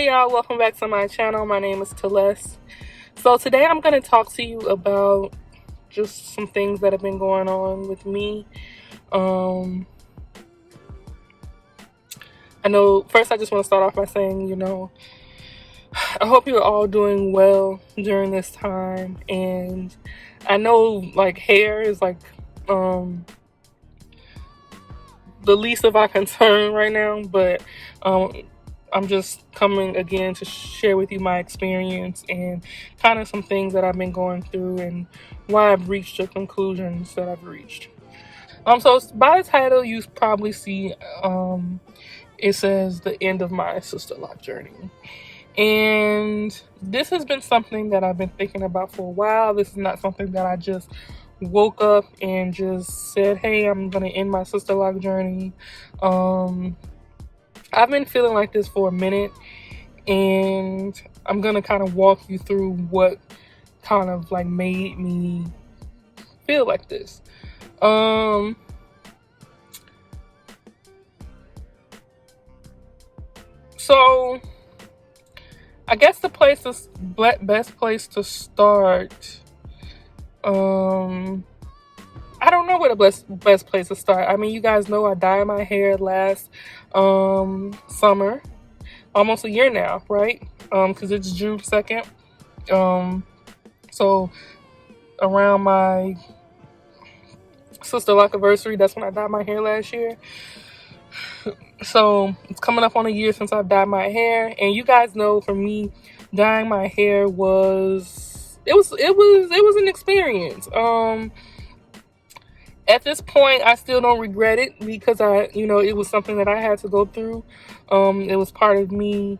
y'all, welcome back to my channel. My name is Celeste. So today I'm going to talk to you about just some things that have been going on with me. I know first I just want to start off by saying, I hope you're all doing well during this time. And I know like hair is like the least of our concern right now, but I'm just coming again to share with you my experience and kind of some things that I've been going through and why I've reached the conclusions that I've reached. So by the title, you probably see it says the end of my sister lock journey. And this has been something that I've been thinking about for a while. This is not something that I just woke up and just said, hey, I'm going to end my sister lock journey. I've been feeling like this for a minute, and I'm going to kind of walk you through what kind of like made me feel like this. So I guess the best place to start, I don't know where the best place to start. I mean, you guys know I dyed my hair last summer, almost a year now, right? Because it's June 2nd. So around my sister lock anniversary, that's when I dyed my hair last year. So it's coming up on a year since I've dyed my hair, and you guys know for me, dyeing my hair was an experience. At this point, I still don't regret it because it was something that I had to go through. It was part of me,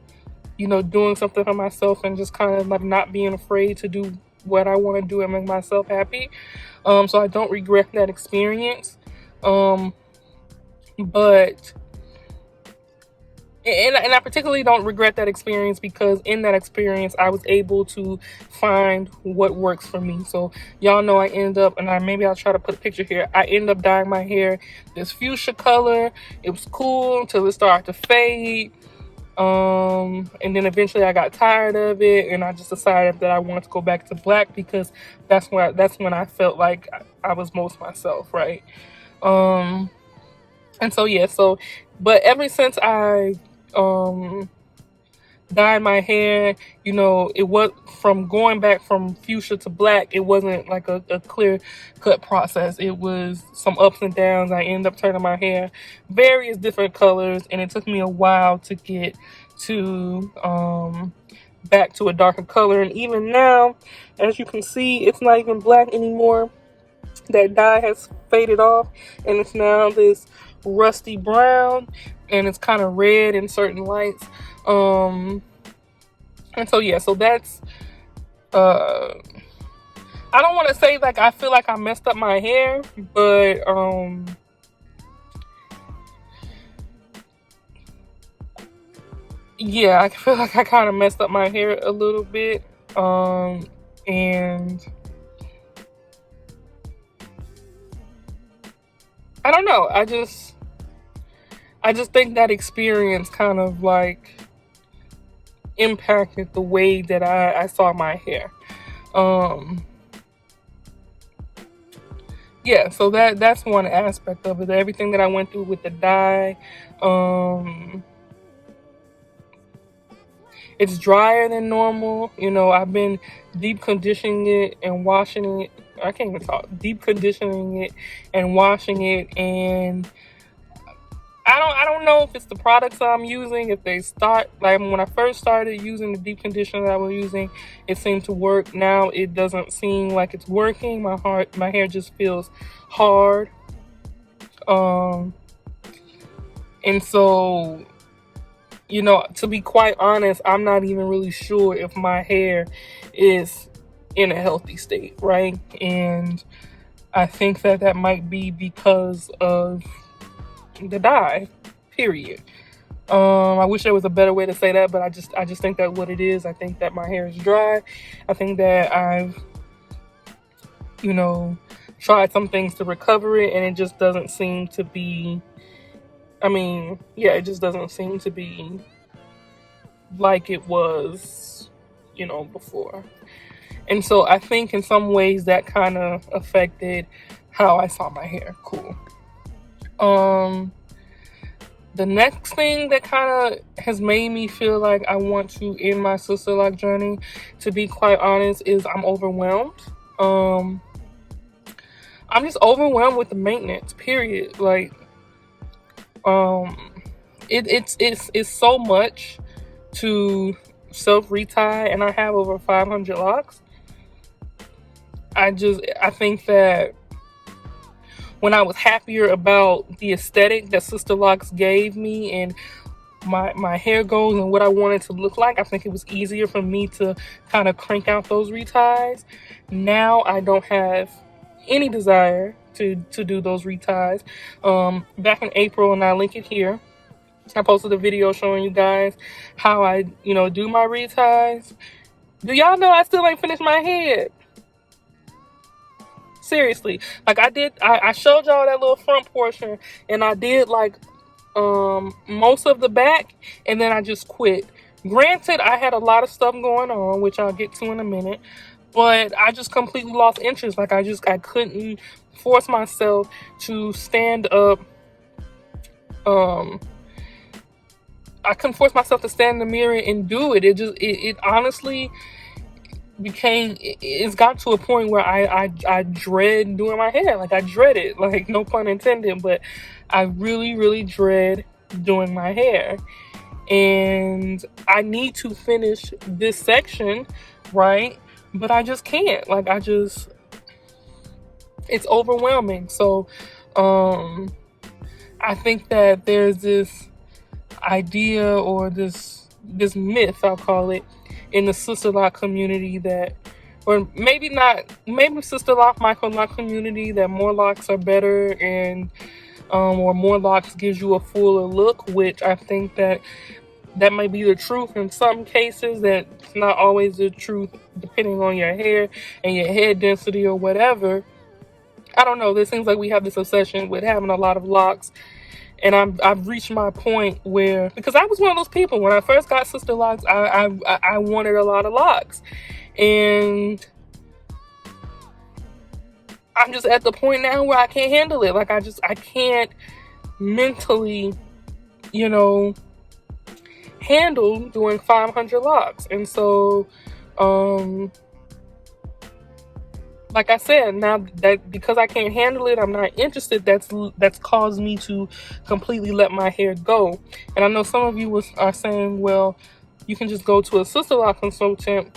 doing something for myself and just kind of like not being afraid to do what I want to do and make myself happy. So I don't regret that experience. But I particularly don't regret that experience because in that experience, I was able to find what works for me. So y'all know I ended up, and maybe I'll try to put a picture here. I ended up dyeing my hair this fuchsia color. It was cool until it started to fade. And then eventually I got tired of it, and I just decided that I wanted to go back to black because that's when I felt like I was most myself, right? And so yeah, but ever since I dyed my hair, it was from going back from fuchsia to black. It wasn't like a clear cut process. It was some ups and downs. I ended up turning my hair various different colors, and it took me a while to get to back to a darker color. And even now, as you can see, it's not even black anymore. That dye has faded off, and it's now this rusty brown, and it's kind of red in certain lights. And so yeah, so that's I don't want to say like I feel like I messed up my hair, but yeah, I feel like I kind of messed up my hair a little bit. And I don't know, I just think that experience kind of like impacted the way that I saw my hair. Yeah, so that's one aspect of it. Everything that I went through with the dye, it's drier than normal. I've been deep conditioning it and washing it. I can't even talk. Deep conditioning it and washing it, and I don't know if it's the products I'm using. If they start, like when I first started using the deep conditioner that I was using, it seemed to work. Now it doesn't seem like it's working. My hair just feels hard. And so, to be quite honest, I'm not even really sure if my hair is in a healthy state, right? And I think that might be because of the dye, period. I wish there was a better way to say that, but I just think that what it is. I think that my hair is dry. I think that I've tried some things to recover it, and it just doesn't seem to be, it just doesn't seem to be like it was, you know, before. And so I think in some ways that kind of affected how I saw my hair. Cool. The next thing that kind of has made me feel like I want to end my sister lock journey, to be quite honest, is I'm overwhelmed. I'm just overwhelmed with the maintenance, period. Like, it's so much to self-retie, and I have over 500 locks. I think that when I was happier about the aesthetic that SISTERLOCKS gave me and my hair goals and what I wanted to look like, I think it was easier for me to kind of crank out those reties. Now I don't have any desire to do those reties. Back in April, and I link it here, I posted a video showing you guys how I, do my reties. Do y'all know I still ain't finished my head? Seriously, like I showed y'all that little front portion, and I did like most of the back, and then I just quit. Granted, I had a lot of stuff going on, which I'll get to in a minute, but I just completely lost interest. Like I couldn't force myself to stand up. I couldn't force myself to stand in the mirror and do it. It honestly it's got to a point where I dread doing my hair. Like I dread it, like no pun intended, but I really, really dread doing my hair. And I need to finish this section, right? But I just can't. Like it's overwhelming. So I think that there's this idea, or this myth, I'll call it, in the sister lock community that, or maybe not, maybe sister lock, micro lock community, that more locks are better, and or more locks gives you a fuller look, which I think that may be the truth in some cases. That's not always the truth depending on your hair and your head density or whatever. I don't know. It seems like we have this obsession with having a lot of locks. And I've reached my point where, because I was one of those people, when I first got SISTERLOCKS, I wanted a lot of locks. And I'm just at the point now where I can't handle it. Like I can't mentally, handle doing 500 locks. And so, like I said, now that because I can't handle it, I'm not interested, that's caused me to completely let my hair go. And I know some of you are saying, well, you can just go to a SISTERLOCK consultant,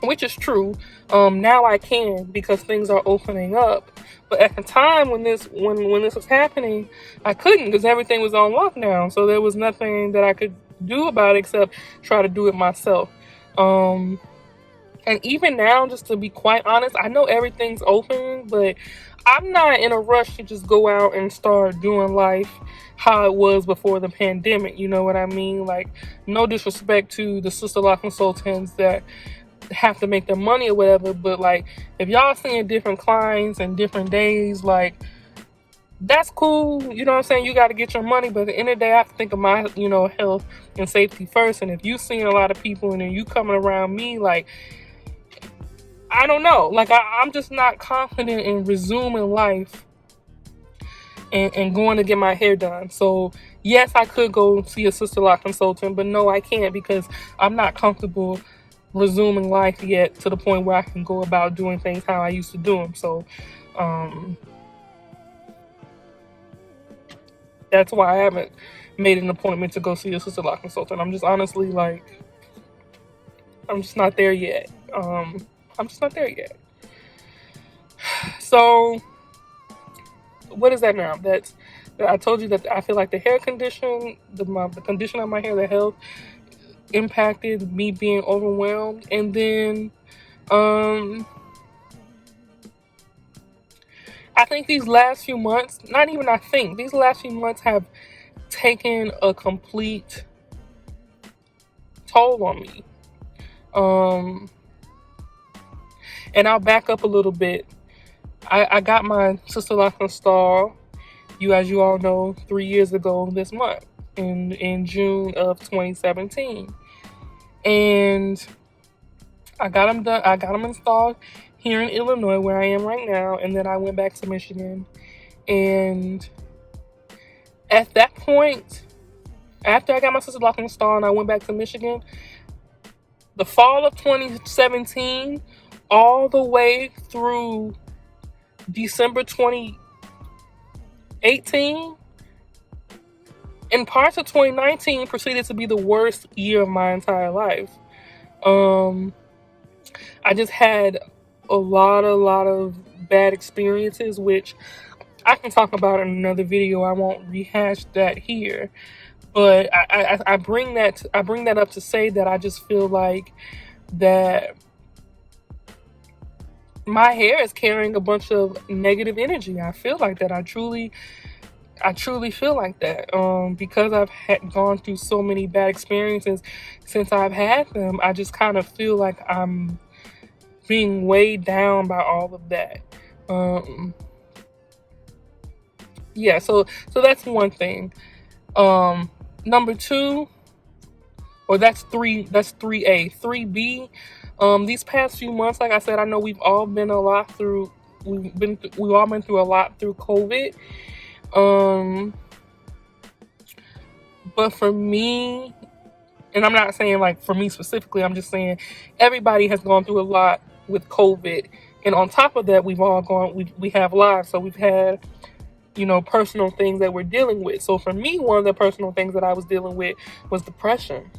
which is true. Now I can, because things are opening up. But at the time when this was happening, I couldn't, because everything was on lockdown. So there was nothing that I could do about it except try to do it myself. And even now, just to be quite honest, I know everything's open, but I'm not in a rush to just go out and start doing life how it was before the pandemic. You know what I mean? Like, no disrespect to the SISTERLOCK consultants that have to make their money or whatever, but like, if y'all seeing different clients and different days, like, that's cool. You know what I'm saying? You got to get your money, but at the end of the day, I have to think of my, health and safety first. And if you seeing a lot of people and then you coming around me, like, I don't know. Like, I'm just not confident in resuming life and going to get my hair done. So, yes, I could go see a SISTERLOCK consultant, but no, I can't, because I'm not comfortable resuming life yet to the point where I can go about doing things how I used to do them. So, that's why I haven't made an appointment to go see a SISTERLOCK consultant. I'm just honestly, like, I'm just not there yet. I'm just not there yet. So, what is that now? I told you that I feel like the hair condition, the condition of my hair, the health, impacted me being overwhelmed. And then, I think these last few months, these last few months have taken a complete toll on me. And I'll back up a little bit. I got my SISTERLOCK installed, as you all know, 3 years ago this month. in June of 2017. And I got them done. I got them installed here in Illinois, where I am right now, and then I went back to Michigan. And at that point, after I got my SISTERLOCKS installed and I went back to Michigan, the fall of 2017 all the way through December 2018 and parts of 2019 proceeded to be the worst year of my entire life. I just had a lot of bad experiences, which I can talk about in another video. I won't rehash that here. But I bring that up to say that I just feel like that my hair is carrying a bunch of negative energy. I feel like that. I truly feel like that. Because I've gone through so many bad experiences since I've had them, I just kind of feel like I'm being weighed down by all of that. Yeah, so that's one thing. Number two, or that's 3A. 3B. These past few months, like I said, I know we've all been through a lot through COVID. But for me, and I'm not saying like for me specifically, I'm just saying everybody has gone through a lot with COVID. And on top of that, we have lives. So we've had, personal things that we're dealing with. So for me, one of the personal things that I was dealing with was depression,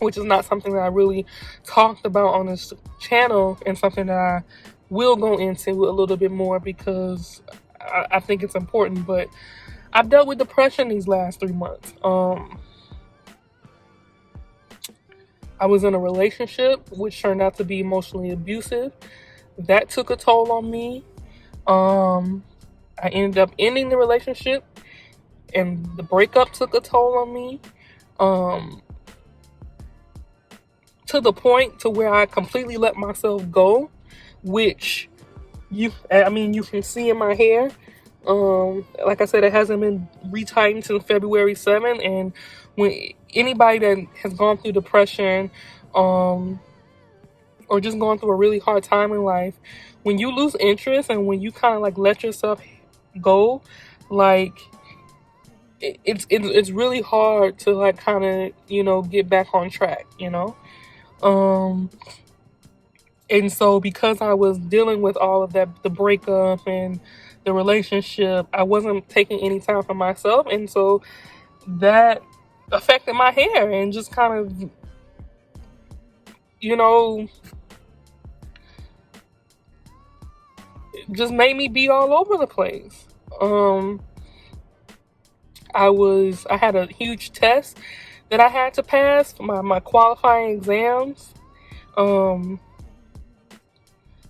which is not something that I really talked about on this channel, and something that I will go into a little bit more because I think it's important. But I've dealt with depression these last 3 months. I was in a relationship which turned out to be emotionally abusive. That took a toll on me. I ended up ending the relationship, and the breakup took a toll on me. To the point to where I completely let myself go, which you can see in my hair. Like I said, it hasn't been retightened since February 7th. And when anybody that has gone through depression, or just going through a really hard time in life, when you lose interest and when you kind of like let yourself go, like it's really hard to like kind of get back on track, and so because I was dealing with all of that, the breakup and the relationship, I wasn't taking any time for myself, and so that affected my hair and just kind of just made me be all over the place. I had a huge test that I had to pass, my qualifying exams. I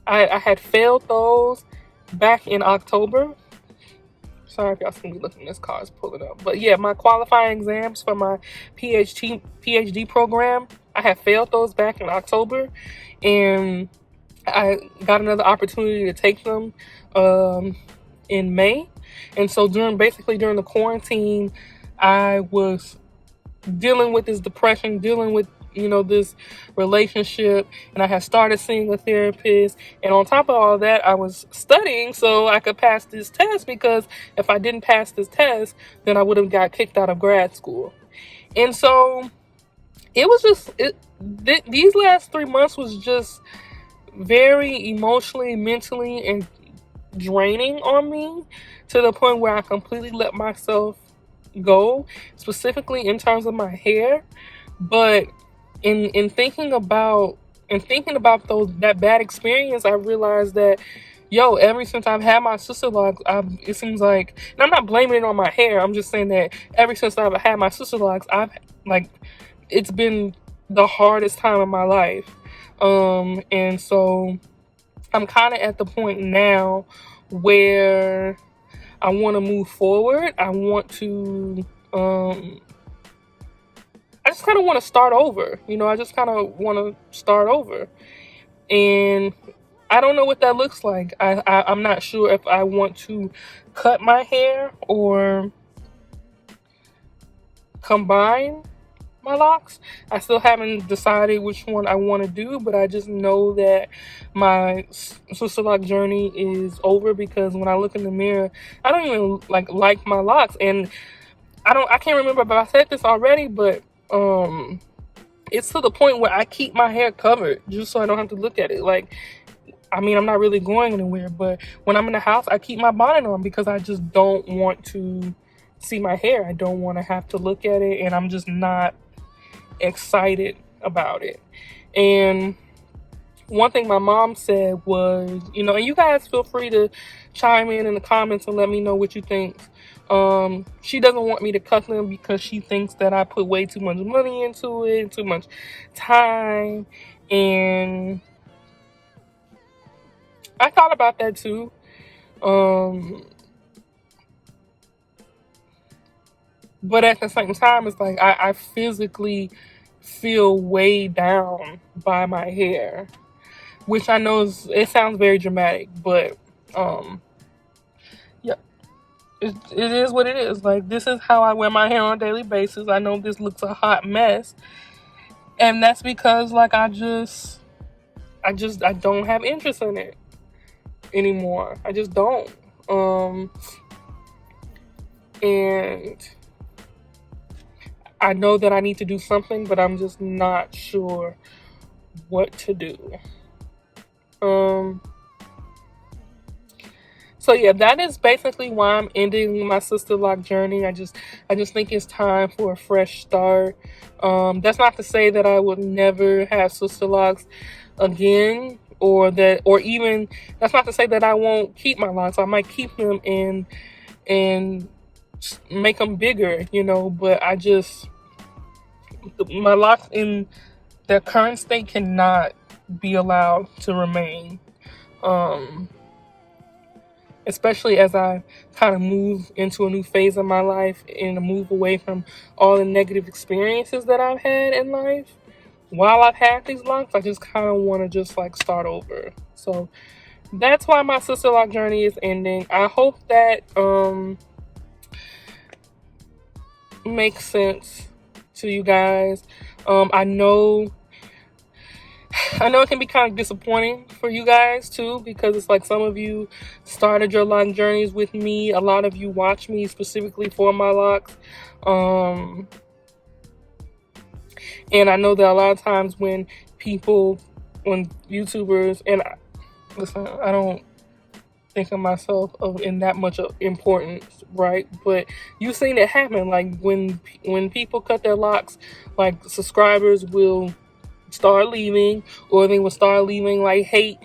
had failed those back in October. Sorry if y'all see me looking, this car is pulling up. But yeah, my qualifying exams for my PhD program, I had failed those back in October, and I got another opportunity to take them in May. And so during the quarantine, I was dealing with this depression, dealing with this relationship, and I had started seeing a therapist. And on top of all that, I was studying so I could pass this test, because if I didn't pass this test, then I would have got kicked out of grad school. And so it was just these last 3 months was just very emotionally, mentally, and draining on me, to the point where I completely let myself go, specifically in terms of my hair. But in thinking about that bad experience, I realized that ever since I've had my SISTERLOCKS, it seems like, and I'm not blaming it on my hair, I'm just saying that ever since I've had my SISTERLOCKS, it's been the hardest time of my life. And so I'm kind of at the point now where I want to move forward. I want to I just kind of want to start over. And I don't know what that looks like. I'm not sure if I want to cut my hair or combine my locks. I still haven't decided which one I want to do, but I just know that my sister lock journey is over, because when I look in the mirror, I don't even like my locks. And I can't remember if I said this already, but it's to the point where I keep my hair covered just so I don't have to look at it. Like, I mean, I'm not really going anywhere, but when I'm in the house, I keep my bonnet on because I just don't want to see my hair. I don't want to have to look at it, and I'm just not excited about it. And one thing my mom said was, you know, and you guys feel free to chime in the comments and let me know what you think. She doesn't want me to cut them because she thinks that I put way too much money into it, too much time, and I thought about that too. But at the same time, it's like I physically feel weighed down by my hair, which I know it sounds very dramatic, but yeah, it is what it is. Like, this is how I wear my hair on a daily basis. I know this looks a hot mess, and that's because like I don't have interest in it anymore. I just don't. And I know that I need to do something, but I'm just not sure what to do. So yeah, that is basically why I'm ending my sister lock journey. I just think it's time for a fresh start. That's not to say that I would never have sister locks again, or even that's not to say that I won't keep my locks. I might keep them and make them bigger, you know, but my locks in their current state cannot be allowed to remain. Especially as I kind of move into a new phase of my life and move away from all the negative experiences that I've had in life. While I've had these locks, I just kind of want to just like start over. So that's why my sister lock journey is ending. I hope that makes sense to you guys. I know it can be kind of disappointing for you guys too, because it's like some of you started your lock journeys with me. A lot of you watch me specifically for my locks. And I know that a lot of times when YouTubers, and listen, I don't think of myself in that much of importance, right? But you've seen it happen. Like when people cut their locks, like subscribers will start leaving, or they will start leaving like hate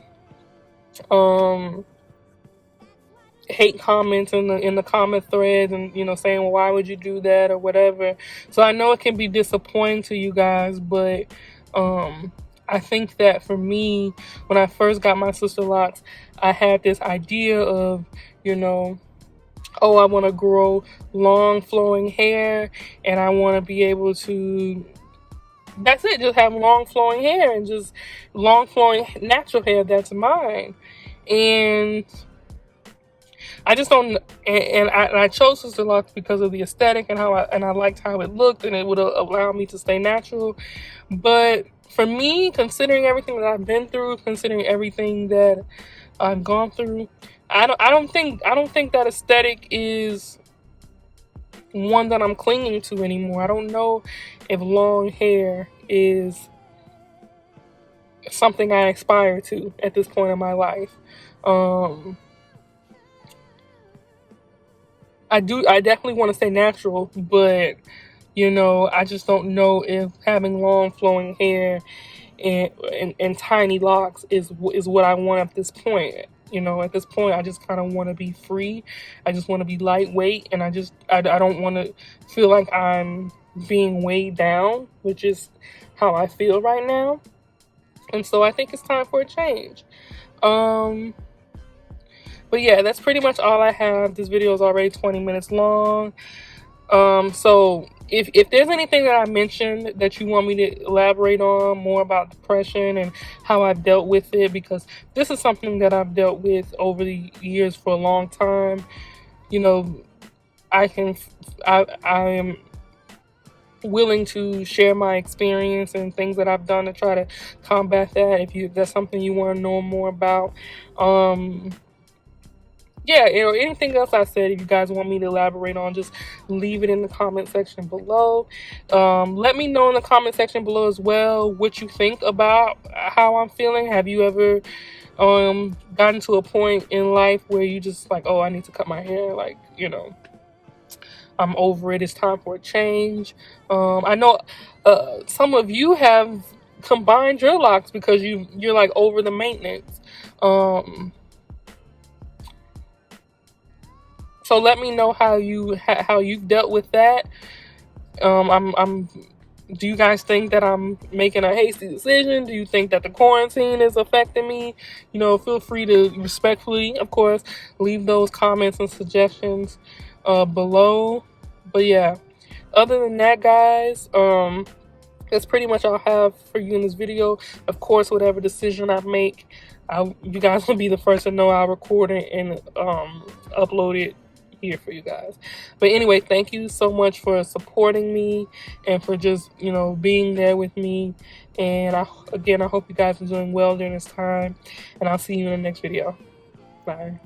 comments in the comment threads, and you know, saying, well, why would you do that or whatever. So I know it can be disappointing to you guys, but I think that for me, when I first got my sister locks, I had this idea of, you know, oh, I want to grow long flowing hair, and I want to be able to, that's it, just have long flowing hair and just long flowing natural hair that's mine. And I just don't, and I chose sister locks because of the aesthetic and I liked how it looked, and it would allow me to stay natural. But for me, considering everything that I've been through, considering everything that I've gone through, I don't think that aesthetic is one that I'm clinging to anymore. I don't know if long hair is something I aspire to at this point in my life. I definitely want to stay natural, but you know, I just don't know if having long flowing hair and tiny locks is what I want at this point. You know, at this point, I just kind of want to be free. I just want to be lightweight, and I don't want to feel like I'm being weighed down, which is how I feel right now. And so I think it's time for a change. But yeah, that's pretty much all I have. This video is already 20 minutes long. So if there's anything that I mentioned that you want me to elaborate on more about depression and how I've dealt with it, because this is something that I've dealt with over the years for a long time, you know, I am willing to share my experience and things that I've done to try to combat that. If that's something you want to know more about, yeah, anything else I said, if you guys want me to elaborate on, just leave it in the comment section below. Let me know in the comment section below as well what you think about how I'm feeling. Have you ever gotten to a point in life where you just like, oh, I need to cut my hair, like, you know, I'm over it, it's time for a change? I know some of you have combined your locks because you're like over the maintenance. So let me know how you've dealt with that. Do you guys think that I'm making a hasty decision? Do you think that the quarantine is affecting me? You know, feel free to respectfully, of course, leave those comments and suggestions below. But yeah, other than that, guys, that's pretty much all I have for you in this video. Of course, whatever decision I make, you guys will be the first to know. I'll record it and upload it here for you guys. But anyway, thank you so much for supporting me and for just, you know, being there with me. And again, I hope you guys are doing well during this time. And I'll see you in the next video. Bye.